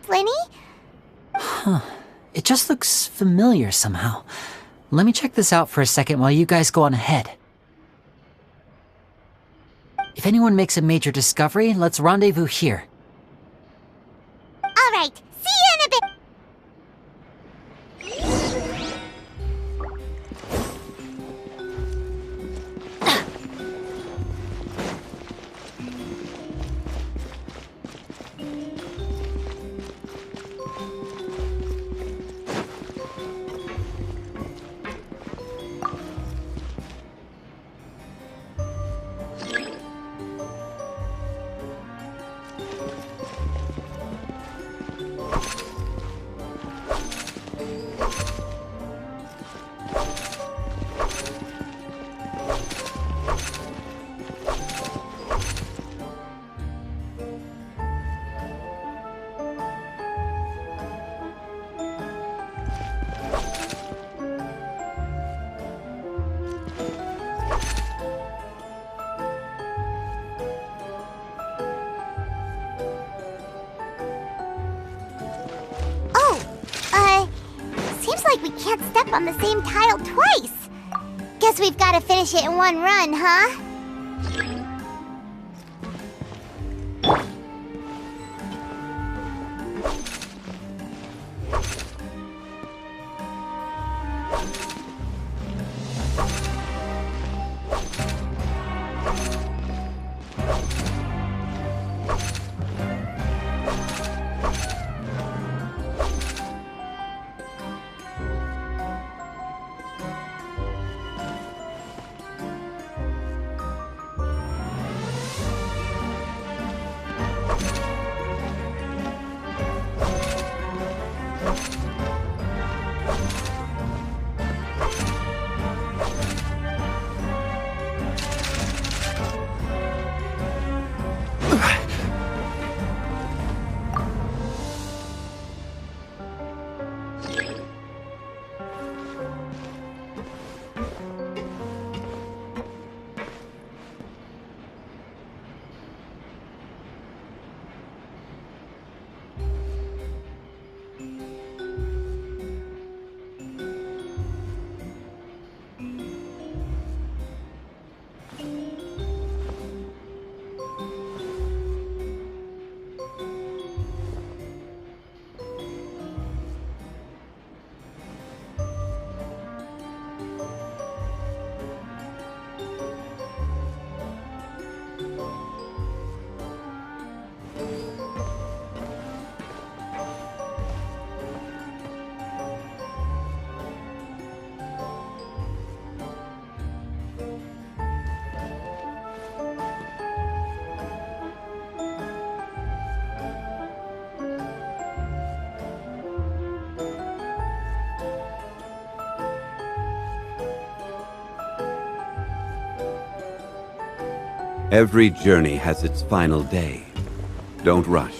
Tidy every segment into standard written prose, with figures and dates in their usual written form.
Lenny? Huh. It just looks familiar somehow. Let me check this out for a second while you guys go on ahead. If anyone makes a major discovery, let's rendezvous here. All right, see you in a bit. Seems like we can't step on the same tile twice. Guess we've got to finish it in one run, huh? Every journey has its final day. Don't rush.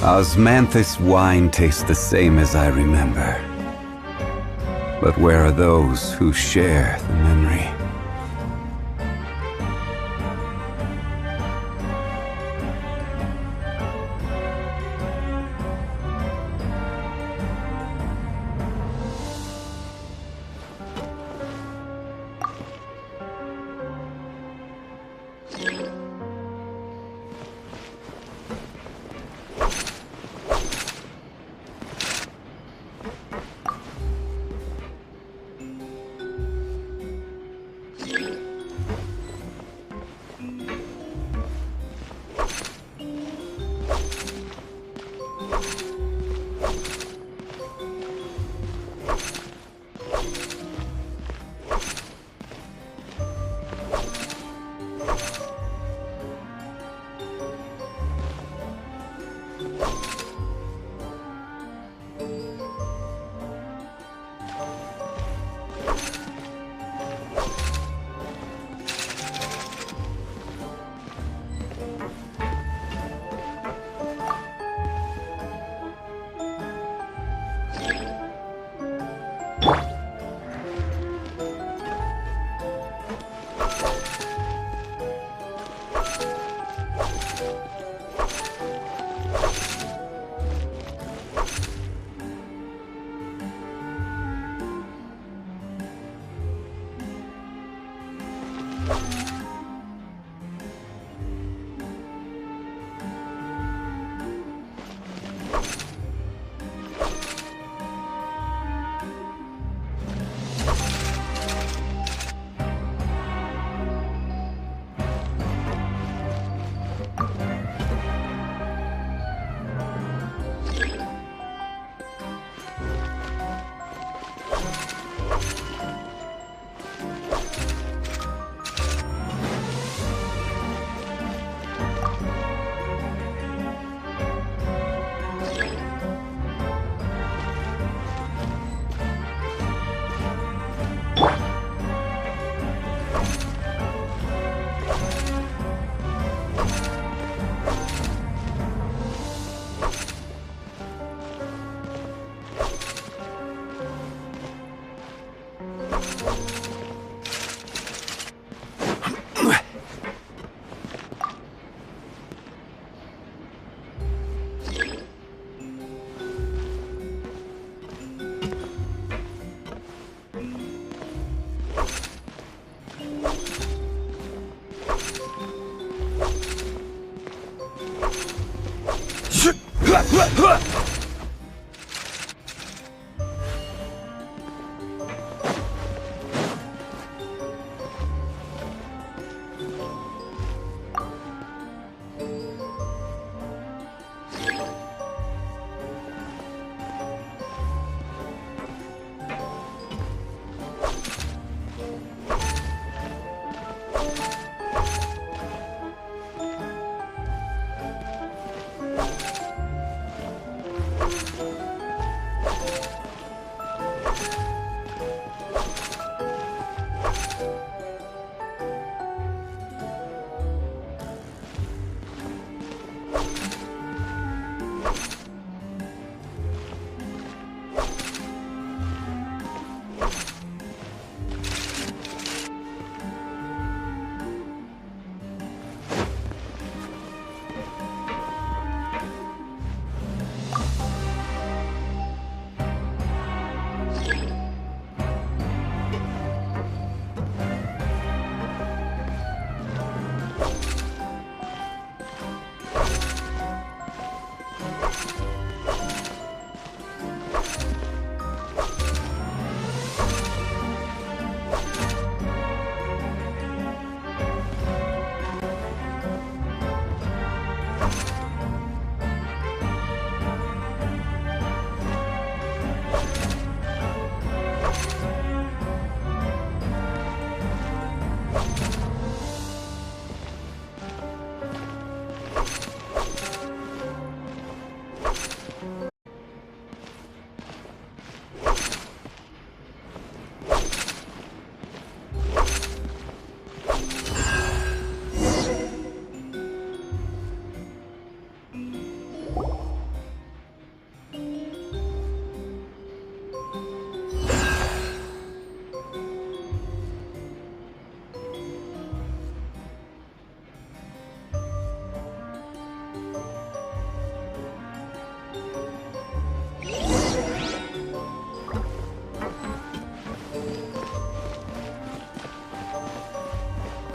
Osmanthus wine tastes the same as I remember. But where are those who share the memory?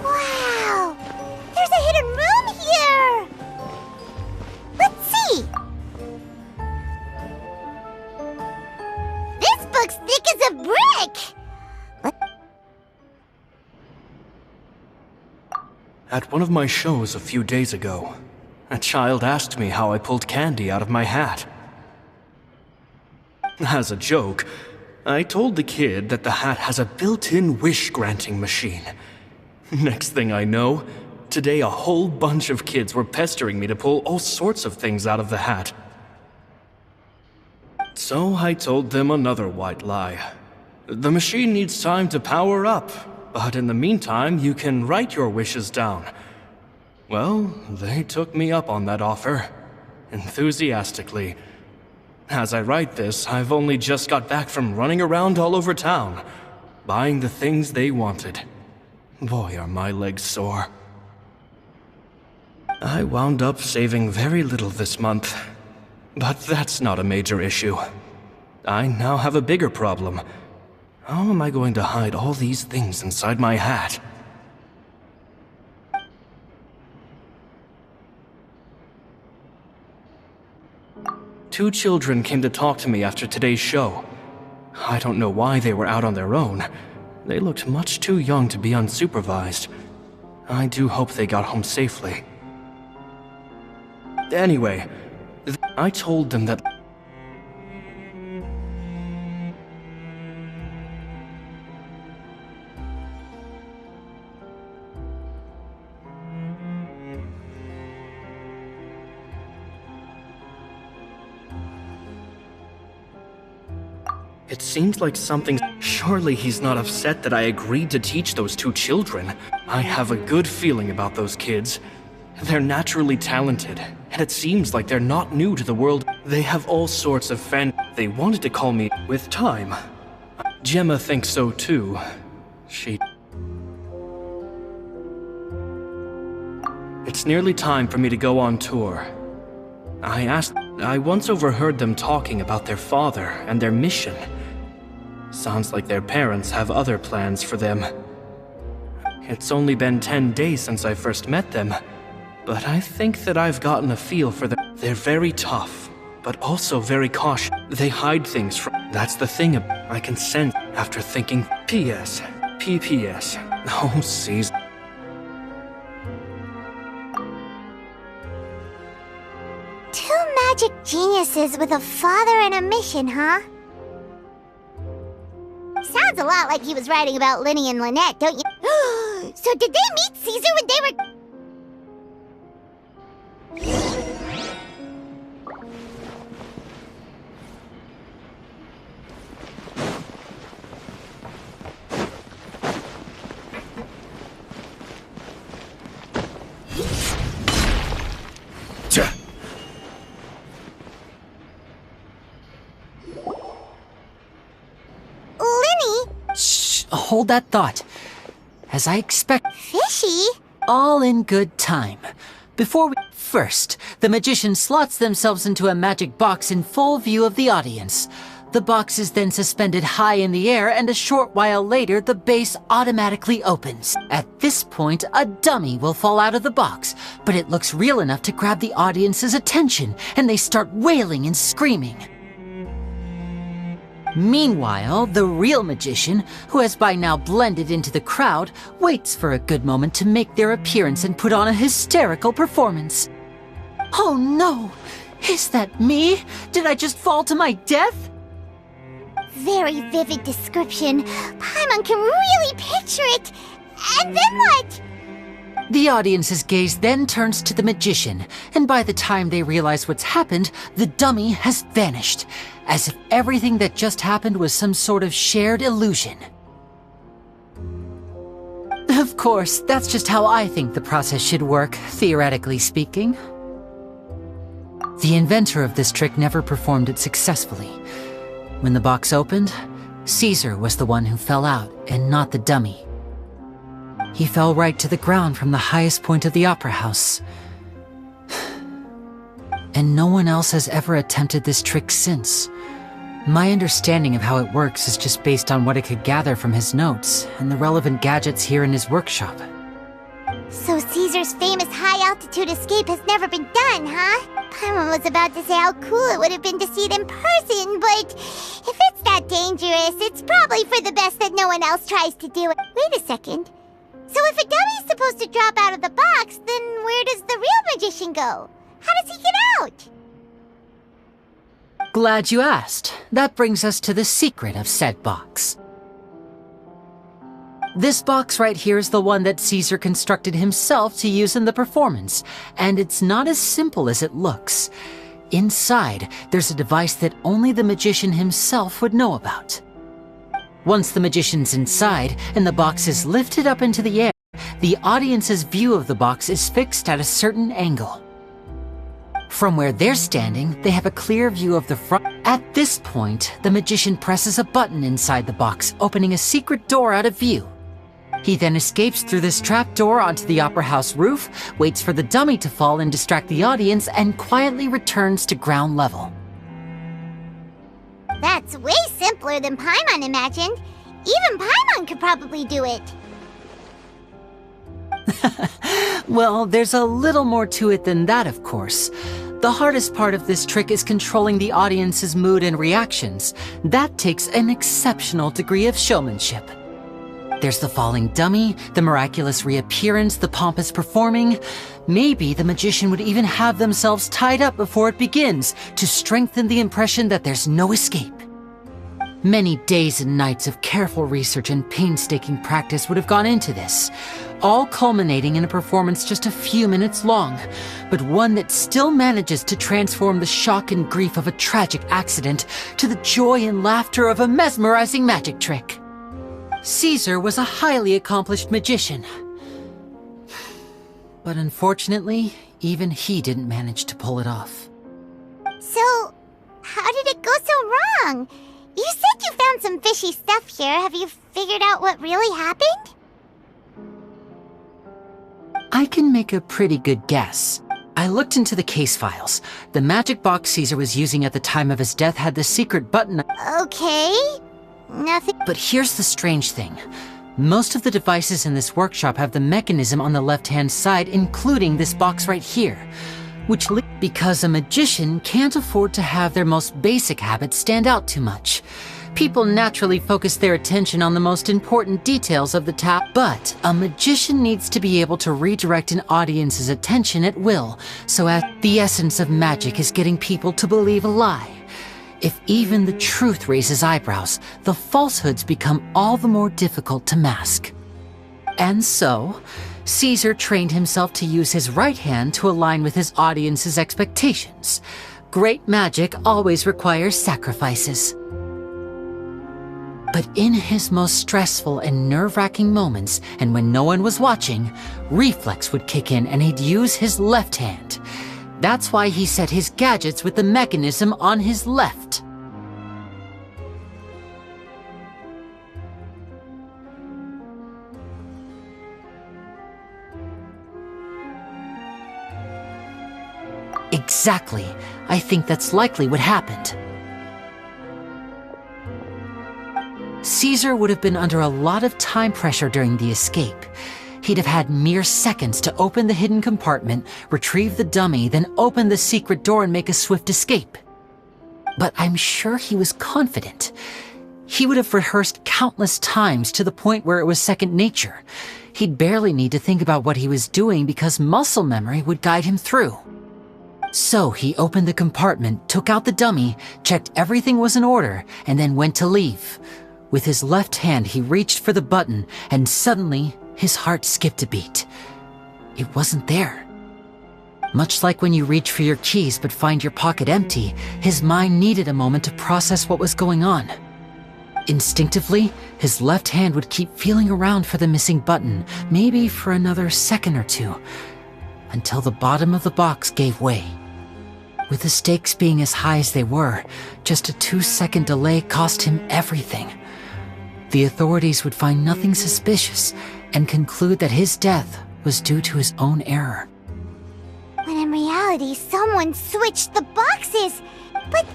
Wow! There's a hidden room here! Let's see! This book's thick as a brick! At one of my shows a few days ago, a child asked me how I pulled candy out of my hat. As a joke, I told the kid that the hat has a built-in wish-granting machine. Next thing I know, today a whole bunch of kids were pestering me to pull all sorts of things out of the hat. So I told them another white lie. The machine needs time to power up, but in the meantime, you can write your wishes down. Well, they took me up on that offer, enthusiastically. As I write this, I've only just got back from running around all over town, buying the things they wanted. Boy, are my legs sore. I wound up saving very little this month, but that's not a major issue. I now have a bigger problem. How am I going to hide all these things inside my hat? Two children came to talk to me after today's show. I don't know why they were out on their own. They looked much too young to be unsupervised. I do hope they got home safely. Anyway, I told them that it seems like something. Surely he's not upset that I agreed to teach those two children. I have a good feeling about those kids. They're naturally talented, and it seems like they're not new to the world. They have all sorts of They wanted to call me with time. Gemma thinks so too. It's nearly time for me to go on tour. I once overheard them talking about their father and their mission. Sounds like their parents have other plans for them. It's only been 10 days since I first met them, but I think that I've gotten a feel for them. They're very tough, but also very cautious. They hide things from. That's the thing I can sense after thinking. P.S. P.P.S. Oh, cease. Two magic geniuses with a father and a mission, huh? Sounds a lot like he was writing about Linny and Lynette, don't you? So did they meet Caesar when they were... Hold that thought. As I expect... Fishy? All in good time. First, the magician slots themselves into a magic box in full view of the audience. The box is then suspended high in the air, and a short while later, the base automatically opens. At this point, a dummy will fall out of the box, but it looks real enough to grab the audience's attention, and they start wailing and screaming. Meanwhile, the real magician, who has by now blended into the crowd, waits for a good moment to make their appearance and put on a hysterical performance. Oh no! Is that me? Did I just fall to my death? Very vivid description. Paimon can really picture it. And then what? The audience's gaze then turns to the magician, and by the time they realize what's happened, the dummy has vanished, as if everything that just happened was some sort of shared illusion. Of course, that's just how I think the process should work, theoretically speaking. The inventor of this trick never performed it successfully. When the box opened, Caesar was the one who fell out, and not the dummy. He fell right to the ground from the highest point of the opera house. And no one else has ever attempted this trick since. My understanding of how it works is just based on what I could gather from his notes and the relevant gadgets here in his workshop. So Caesar's famous high-altitude escape has never been done, huh? Paimon was about to say how cool it would have been to see it in person, but if it's that dangerous, it's probably for the best that no one else tries to do it. Wait a second. So if a dummy's supposed to drop out of the box, then where does the real magician go? How does he get out? Glad you asked. That brings us to the secret of said box. This box right here is the one that Caesar constructed himself to use in the performance, and it's not as simple as it looks. Inside, there's a device that only the magician himself would know about. Once the magician's inside and the box is lifted up into the air, the audience's view of the box is fixed at a certain angle. From where they're standing, they have a clear view of the front. At this point, the magician presses a button inside the box, opening a secret door out of view. He then escapes through this trap door onto the opera house roof, waits for the dummy to fall and distract the audience, and quietly returns to ground level. That's way simpler than Paimon imagined. Even Paimon could probably do it. Well, there's a little more to it than that, of course. The hardest part of this trick is controlling the audience's mood and reactions. That takes an exceptional degree of showmanship. There's the falling dummy, the miraculous reappearance, the pompous performing. Maybe the magician would even have themselves tied up before it begins to strengthen the impression that there's no escape. Many days and nights of careful research and painstaking practice would have gone into this, all culminating in a performance just a few minutes long, but one that still manages to transform the shock and grief of a tragic accident to the joy and laughter of a mesmerizing magic trick. Caesar was a highly accomplished magician, but unfortunately, even he didn't manage to pull it off. So, how did it go so wrong? You said you found some fishy stuff here. Have you figured out what really happened? I can make a pretty good guess. I looked into the case files. The magic box Caesar was using at the time of his death had the secret button. Okay. Nothing. But here's the strange thing. Most of the devices in this workshop have the mechanism on the left-hand side, including this box right here. Because a magician can't afford to have their most basic habits stand out too much. People naturally focus their attention on the most important details of the task, but a magician needs to be able to redirect an audience's attention at will, so as the essence of magic is getting people to believe a lie. If even the truth raises eyebrows, the falsehoods become all the more difficult to mask. And so, Caesar trained himself to use his right hand to align with his audience's expectations. Great magic always requires sacrifices. But in his most stressful and nerve-wracking moments, and when no one was watching, reflex would kick in and he'd use his left hand. That's why he set his gadgets with the mechanism on his left. Exactly. I think that's likely what happened. Caesar would have been under a lot of time pressure during the escape. He'd have had mere seconds to open the hidden compartment, retrieve the dummy, then open the secret door and make a swift escape. But I'm sure he was confident. He would have rehearsed countless times to the point where it was second nature. He'd barely need to think about what he was doing because muscle memory would guide him through. So he opened the compartment, took out the dummy, checked everything was in order, and then went to leave. With his left hand, he reached for the button, and suddenly, his heart skipped a beat. it wasn't there. Much like when you reach for your keys but find your pocket empty, his mind needed a moment to process what was going on. Instinctively, his left hand would keep feeling around for the missing button, maybe for another second or two, until the bottom of the box gave way. With the stakes being as high as they were, just a 2-second delay cost him everything. The authorities would find nothing suspicious and conclude that his death was due to his own error. When in reality, someone switched the boxes. But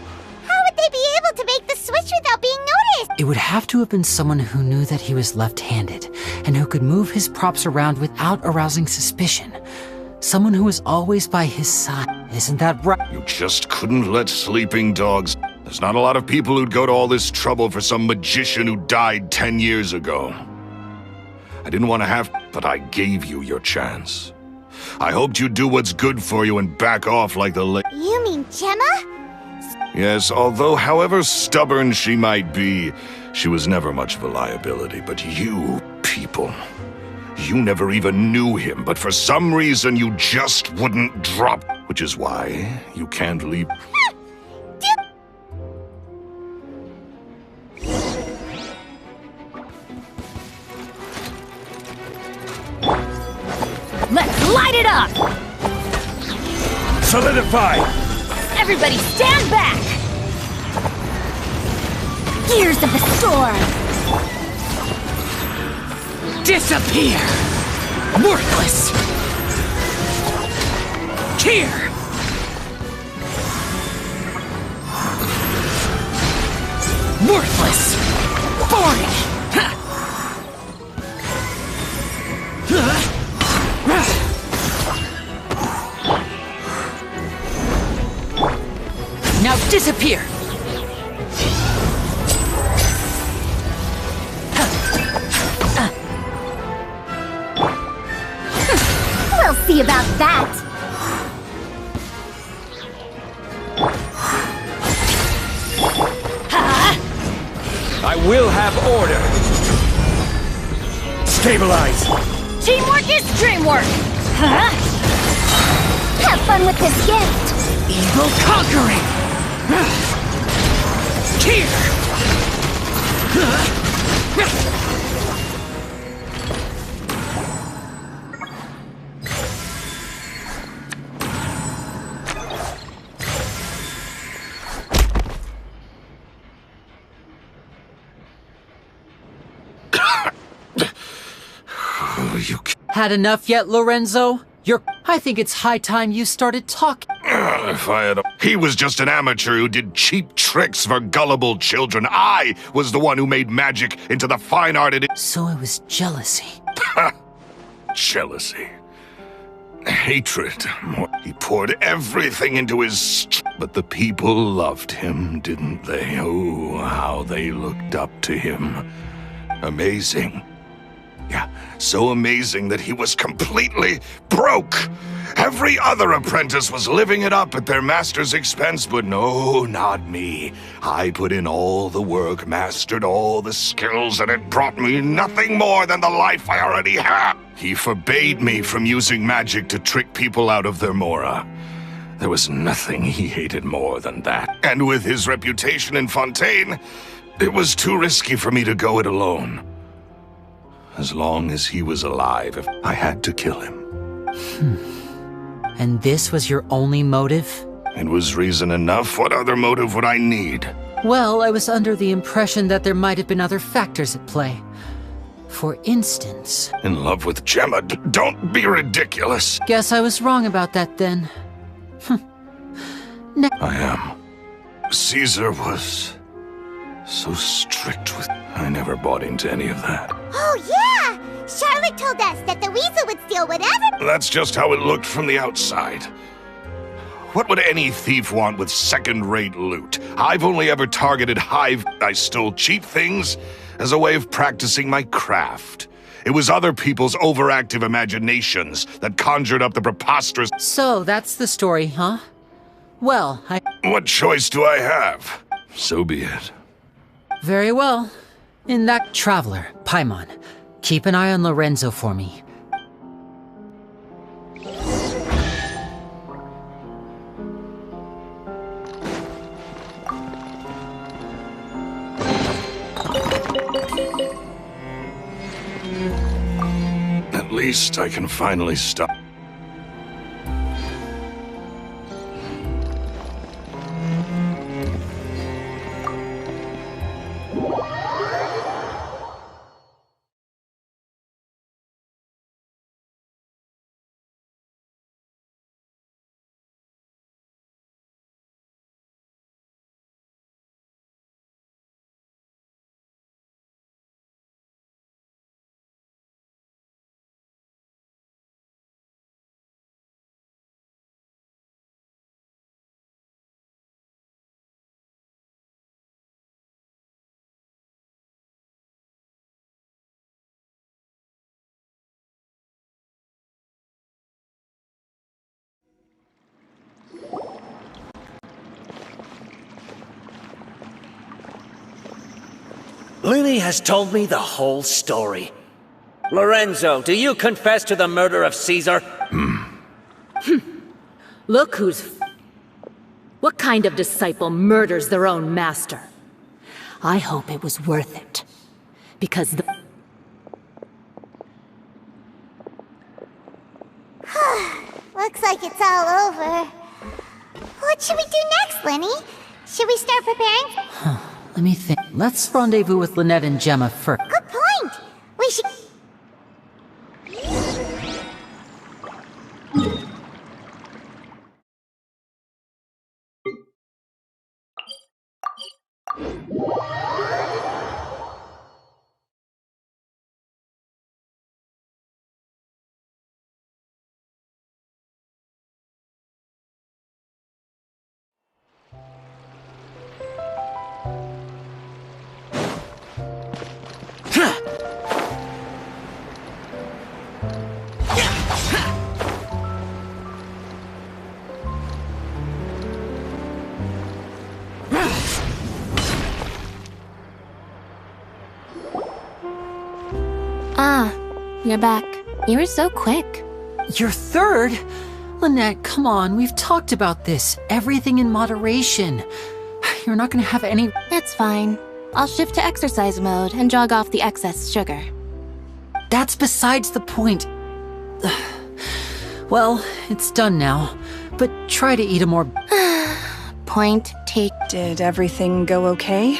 how would they be able to make the switch without being noticed? It would have to have been someone who knew that he was left-handed and who could move his props around without arousing suspicion. Someone who was always by his side. Isn't that right? You just couldn't let sleeping dogs... There's not a lot of people who'd go to all this trouble for some magician who died 10 years ago. I didn't want to have... but I gave you your chance. I hoped you'd do what's good for you and back off like the You mean Gemma? Yes, although however stubborn she might be, she was never much of a liability. But you, people... You never even knew him, but for some reason you just wouldn't drop. Which is why you can't leave. Let's light it up! Solidify! Everybody stand back! Gears of the storm! Disappear! Worthless! Here! Worthless! Boring! Now disappear! We'll see about that! I will have order! Stabilize! Teamwork is dreamwork! Huh? Have fun with this gift! Evil conquering! Here! Had enough yet, Lorenzo? I think it's high time you started talking. If I had He was just an amateur who did cheap tricks for gullible children. I was the one who made magic into the fine art it is. So it was jealousy. Jealousy. Hatred. He poured everything into his... But the people loved him, didn't they? Oh, how they looked up to him. Amazing. Yeah, so amazing that he was completely broke. Every other apprentice was living it up at their master's expense, but no, not me. I put in all the work, mastered all the skills, and it brought me nothing more than the life I already had. He forbade me from using magic to trick people out of their mora. There was nothing he hated more than that. And with his reputation in Fontaine, it was too risky for me to go it alone. As long as he was alive, I had to kill him. And this was your only motive? It was reason enough. What other motive would I need? Well, I was under the impression that there might have been other factors at play. For instance... In love with Gemma? Don't be ridiculous. Guess I was wrong about that then. I am. Caesar was... so strict with... I never bought into any of that. Oh, yeah! Charlotte told us that the weasel would steal whatever... That's just how it looked from the outside. What would any thief want with second-rate loot? I've only ever targeted hive... I stole cheap things as a way of practicing my craft. It was other people's overactive imaginations that conjured up the preposterous... So, that's the story, huh? Well, What choice do I have? So be it. Very well. In that traveler, Paimon, keep an eye on Lorenzo for me. At least I can finally stop. Lily has told me the whole story. Lorenzo, do you confess to the murder of Caesar? Look who's... What kind of disciple murders their own master? I hope it was worth it. Because the... Looks like it's all over. What should we do next, Lenny? Should we start preparing? Let me think. Let's rendezvous with Lynette and Gemma first. Good point! We should... Ah, you're back. You were so quick. You're third? Lynette, come on, we've talked about this. Everything in moderation. You're not gonna have any... It's fine. I'll shift to exercise mode and jog off the excess sugar. That's besides the point. Well, it's done now. But try to eat a more... Point take. Did everything go okay?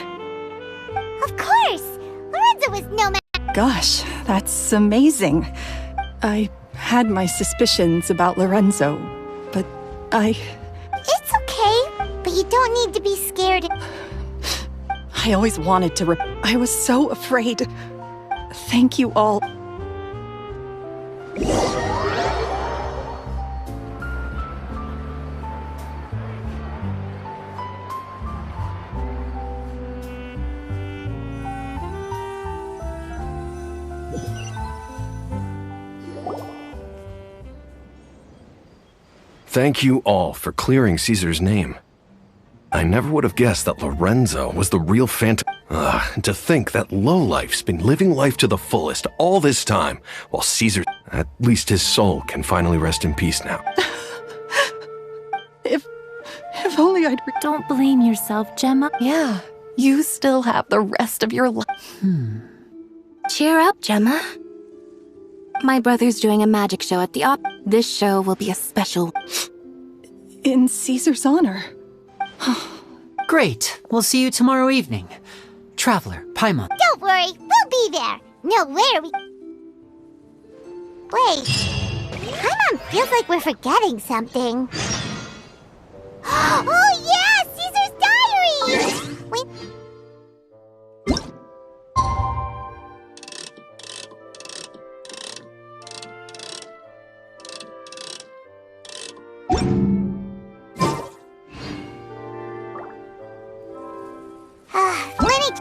Of course! Lorenzo was no match. Gosh, that's amazing. I had my suspicions about Lorenzo, but It's okay, but you don't need to be scared. I always wanted to I was so afraid. Thank you all. Thank you all for clearing Caesar's name. I never would have guessed that Lorenzo was the real phantom. And to think that lowlife's been living life to the fullest all this time, while Caesar... At least his soul can finally rest in peace now. If only I'd... Don't blame yourself, Gemma. Yeah, you still have the rest of your life. Cheer up, Gemma. My brother's doing a magic show at the op. This show will be a special... In Caesar's honor. Great. We'll see you tomorrow evening. Traveler, Paimon. Don't worry, we'll be there. No, where are we... Wait. Paimon feels like we're forgetting something. Oh yeah! Caesar's diary! Wait... Lenny...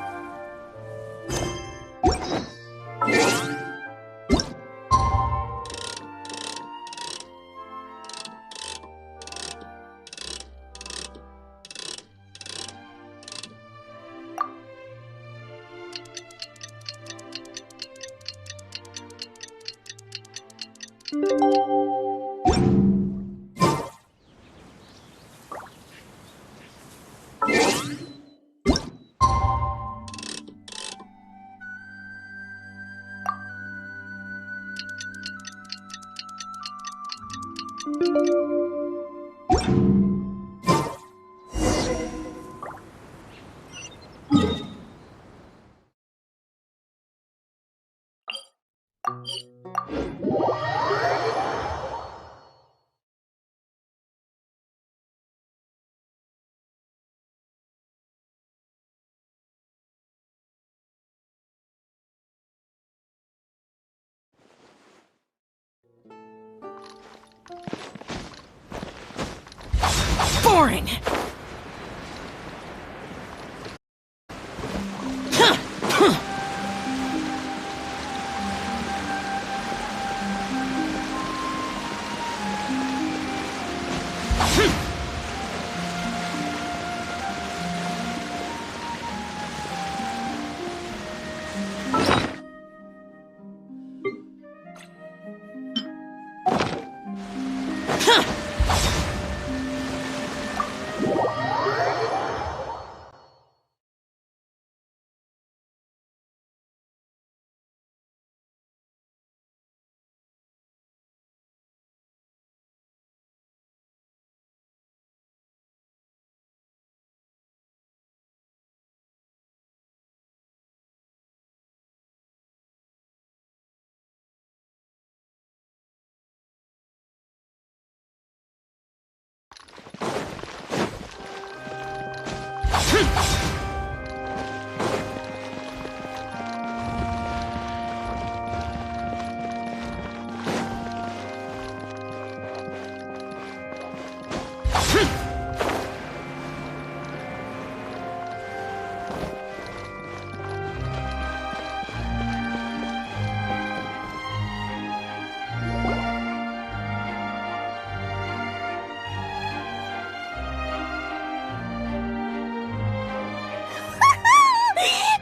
Boring!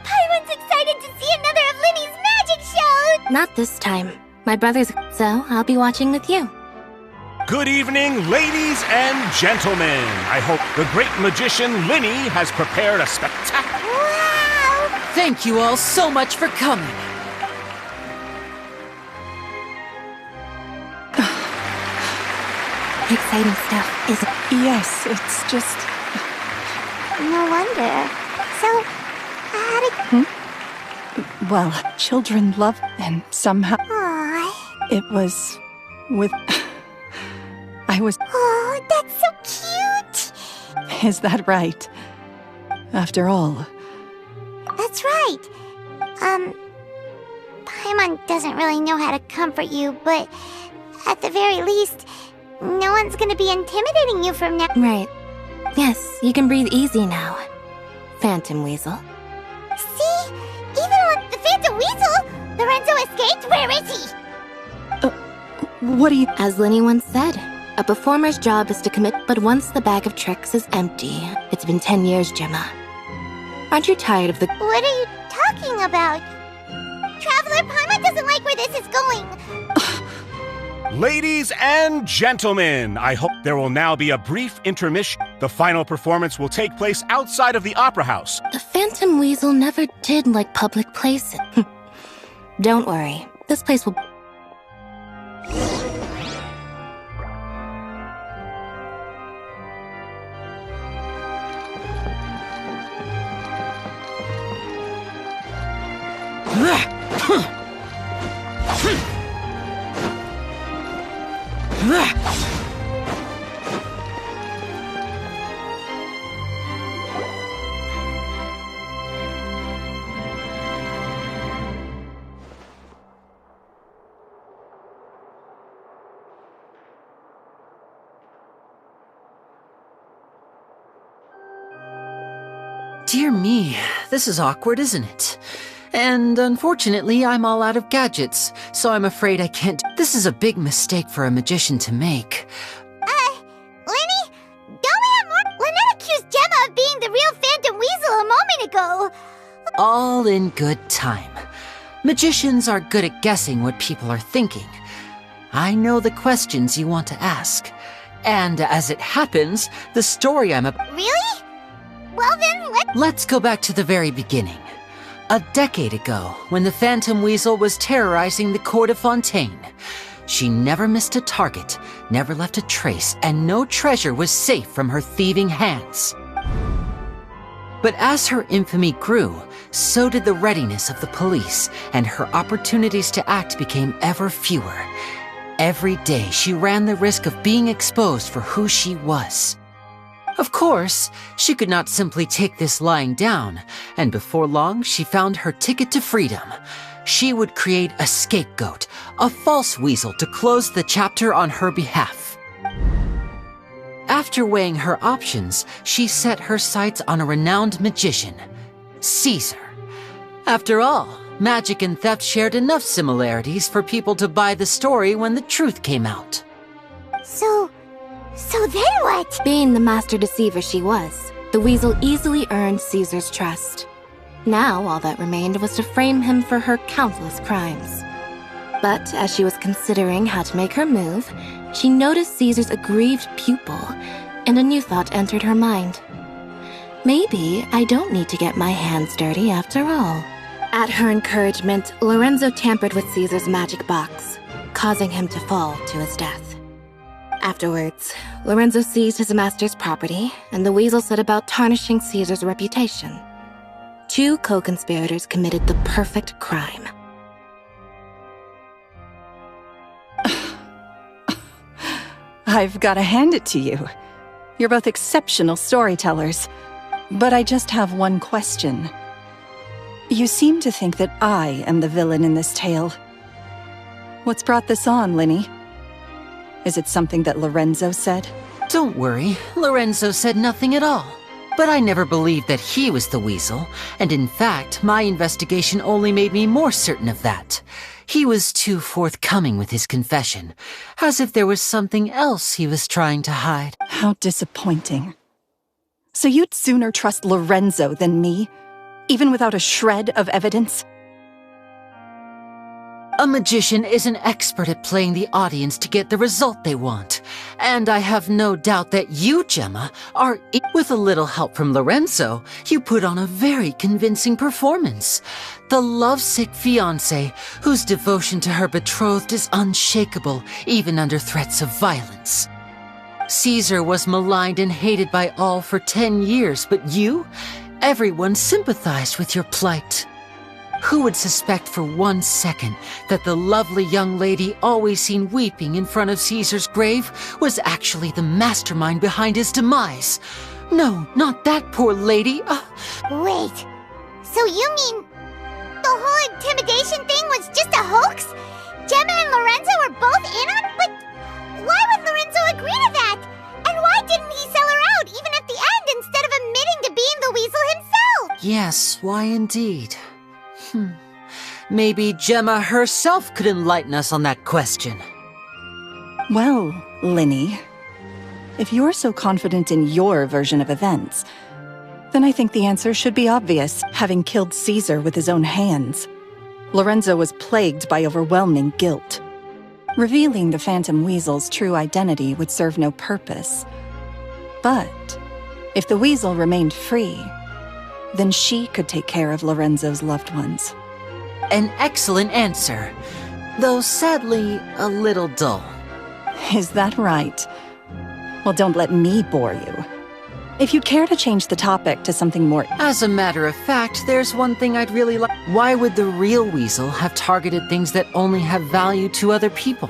Paimon's excited to see another of Linny's magic shows! Not this time. My brother's, so I'll be watching with you. Good evening, ladies and gentlemen. I hope the great magician Linny has prepared a spectacular... Wow! Thank you all so much for coming. Exciting stuff, isn't it? Yes, it's just... No wonder. So, how did... Well, children love, and somehow Aww. it was with... I was... Oh, that's so cute! Is that right? After all, That's right. Paimon doesn't really know how to comfort you, but at the very least, no one's gonna be intimidating you from now. Right. Yes, you can breathe easy now. Phantom Weasel. See? Even with the Phantom Weasel, Lorenzo escaped? Where is he? what do you... As Linny once said, a performer's job is to commit, but once the bag of tricks is empty. It's been 10 years, Gemma. Aren't you tired of the... What are you talking about? Traveler, Paimon doesn't like where this is going. Ladies and gentlemen, I hope there will now be a brief intermission. The final performance will take place outside of the Opera House. The Phantom Weasel never did like public places. Don't worry, this place will... Dear me, this is awkward, isn't it? And unfortunately, I'm all out of gadgets, so I'm afraid I can't. This is a big mistake for a magician to make. Linny? Don't we have more? Lynette accused Gemma of being the real Phantom Weasel a moment ago. All in good time. Magicians are good at guessing what people are thinking. I know the questions you want to ask. And as it happens, the story I'm about... Really? Well then, Let's go back to the very beginning. A decade ago, when the Phantom Weasel was terrorizing the court of Fontaine. She never missed a target, never left a trace, and no treasure was safe from her thieving hands. But as her infamy grew, so did the readiness of the police, and her opportunities to act became ever fewer. Every day, she ran the risk of being exposed for who she was. Of course, she could not simply take this lying down, and before long, she found her ticket to freedom. she would create a scapegoat, a false weasel to close the chapter on her behalf. After weighing her options, she set her sights on a renowned magician, Caesar. After all, magic and theft shared enough similarities for people to buy the story when the truth came out. So then what? Being the master deceiver she was, the weasel easily earned Caesar's trust. Now all that remained was to frame him for her countless crimes. But as she was considering how to make her move, she noticed Caesar's aggrieved pupil, and a new thought entered her mind. Maybe I don't need to get my hands dirty after all. At her encouragement, Lorenzo tampered with Caesar's magic box, causing him to fall to his death. Afterwards, Lorenzo seized his master's property, and the weasel set about tarnishing Caesar's reputation. Two co-conspirators committed the perfect crime. I've got to hand it to you. You're both exceptional storytellers. But I just have one question. You seem to think that I am the villain in this tale. What's brought this on, Linny? Is it something that Lorenzo said? Don't worry, Lorenzo said nothing at all. But I never believed that he was the weasel, and in fact, my investigation only made me more certain of that. He was too forthcoming with his confession, as if there was something else he was trying to hide. How disappointing. So you'd sooner trust Lorenzo than me, even without a shred of evidence? A magician is an expert at playing the audience to get the result they want. And I have no doubt that you, Gemma, are... With a little help from Lorenzo, you put on a very convincing performance. The lovesick fiancé, whose devotion to her betrothed is unshakable, even under threats of violence. Caesar was maligned and hated by all for 10 years, but you? Everyone sympathized with your plight. Who would suspect for 1 second that the lovely young lady always seen weeping in front of Caesar's grave was actually the mastermind behind his demise? No, not that poor lady. Wait, so you mean the whole intimidation thing was just a hoax? Gemma and Lorenzo were both in on it? But why would Lorenzo agree to that? And why didn't he sell her out even at the end instead of admitting to being the weasel himself? Yes, why indeed? Maybe Gemma herself could enlighten us on that question. Well, Linny, if you're so confident in your version of events, then I think the answer should be obvious. Having killed Caesar with his own hands, Lorenzo was plagued by overwhelming guilt. Revealing the Phantom Weasel's true identity would serve no purpose. But if the weasel remained free, then she could take care of Lorenzo's loved ones. An excellent answer, though sadly a little dull. Is that right? Well, don't let me bore you. If you'd care to change the topic to something more... As a matter of fact, there's one thing I'd really like. Why would the real weasel have targeted things that only have value to other people?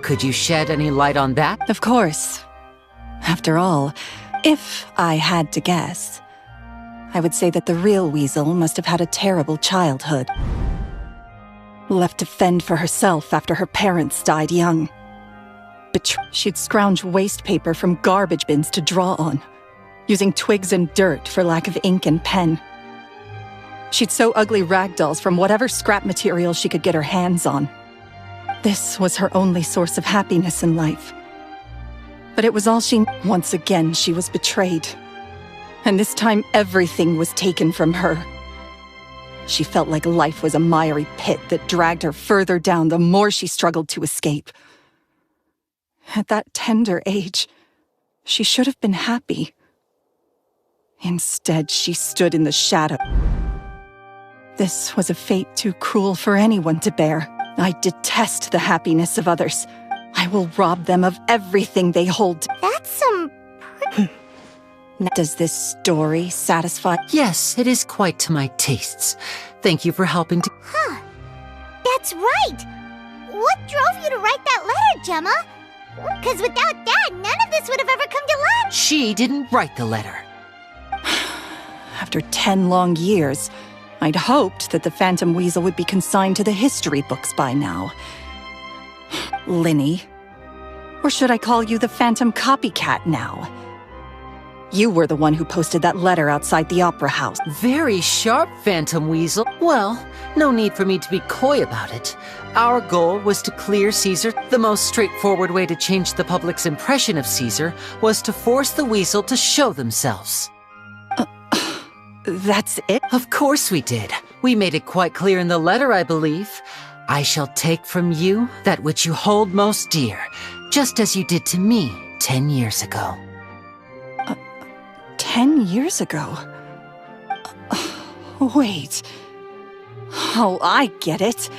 Could you shed any light on that? Of course. After all, if I had to guess, I would say that the real weasel must have had a terrible childhood. Left to fend for herself after her parents died young. She'd scrounge waste paper from garbage bins to draw on, using twigs and dirt for lack of ink and pen. She'd sew ugly rag dolls from whatever scrap material she could get her hands on. This was her only source of happiness in life. But it was all she... Once again, she was betrayed. And this time, everything was taken from her. She felt like life was a miry pit that dragged her further down the more she struggled to escape. At that tender age, she should have been happy. Instead, she stood in the shadow. This was a fate too cruel for anyone to bear. I detest the happiness of others. I will rob them of everything they hold. That's some... Does this story satisfy? Yes, it is quite to my tastes. Thank you for helping to... Huh. That's right! What drove you to write that letter, Gemma? Because without that, none of this would have ever come to light. She didn't write the letter. After 10 long years, I'd hoped that the Phantom Weasel would be consigned to the history books by now. Linny. Or should I call you the Phantom Copycat now? You were the one who posted that letter outside the Opera House. Very sharp, Phantom Weasel. Well, no need for me to be coy about it. Our goal was to clear Caesar. The most straightforward way to change the public's impression of Caesar was to force the Weasel to show themselves. That's it? Of course we did. We made it quite clear in the letter, I believe. I shall take from you that which you hold most dear, just as you did to me 10 years ago. 10 years ago? Wait. Oh, I get it.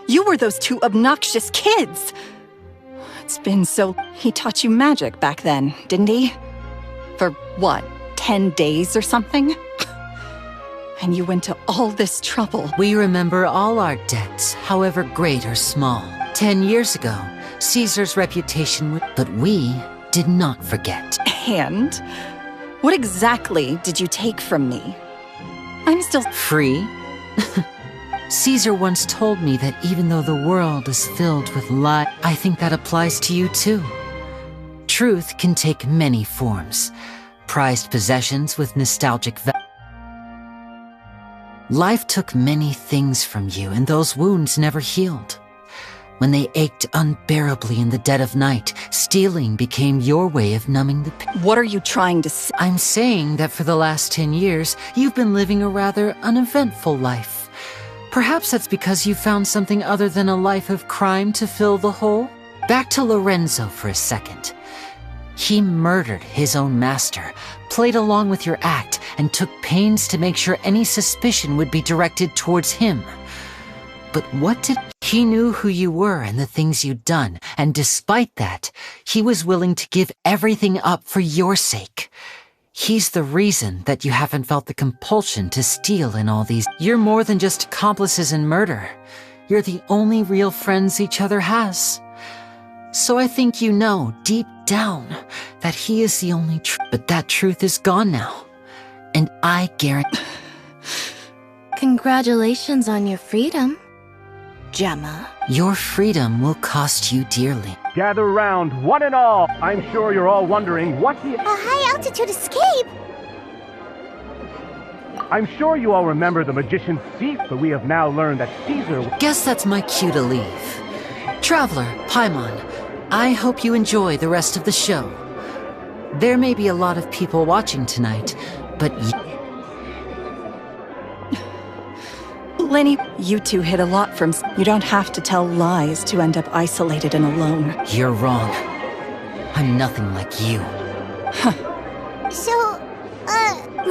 You were those two obnoxious kids. It's been so... He taught you magic back then, didn't he? For what, 10 days or something? And you went to all this trouble. We remember all our debts, however great or small. 10 years ago, Caesar's reputation would... But we did not forget. And? What exactly did you take from me? I'm still... Free? Caesar once told me that even though the world is filled with lies, I think that applies to you too. Truth can take many forms. Prized possessions with nostalgic value. Life took many things from you, and those wounds never healed. When they ached unbearably in the dead of night, stealing became your way of numbing the pain. What are you trying to say? I'm saying that for the last 10 years, you've been living a rather uneventful life. Perhaps that's because you found something other than a life of crime to fill the hole? Back to Lorenzo for a second. He murdered his own master, played along with your act, and took pains to make sure any suspicion would be directed towards him. But what did... He knew who you were and the things you'd done, and despite that, he was willing to give everything up for your sake. He's the reason that you haven't felt the compulsion to steal in all these... You're more than just accomplices in murder. You're the only real friends each other has. So I think you know, deep down, that he is the only truth. But that truth is gone now. And I guarantee... Congratulations on your freedom, Gemma. Your freedom will cost you dearly. Gather round, one and all. I'm sure you're all wondering what the... A high-altitude escape? I'm sure you all remember the magician's seat, but we have now learned that Caesar... Guess that's my cue to leave. Traveler, Paimon, I hope you enjoy the rest of the show. There may be a lot of people watching tonight, but Lenny, you two hid a lot from... You don't have to tell lies to end up isolated and alone. You're wrong. I'm nothing like you. So,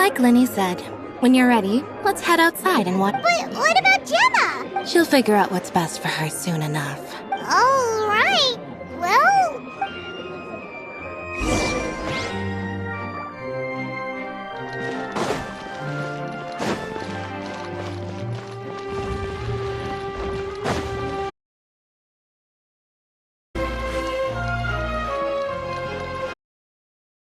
Like Lenny said, when you're ready, let's head outside and watch... But what about Gemma? She'll figure out what's best for her soon enough. All right. Well...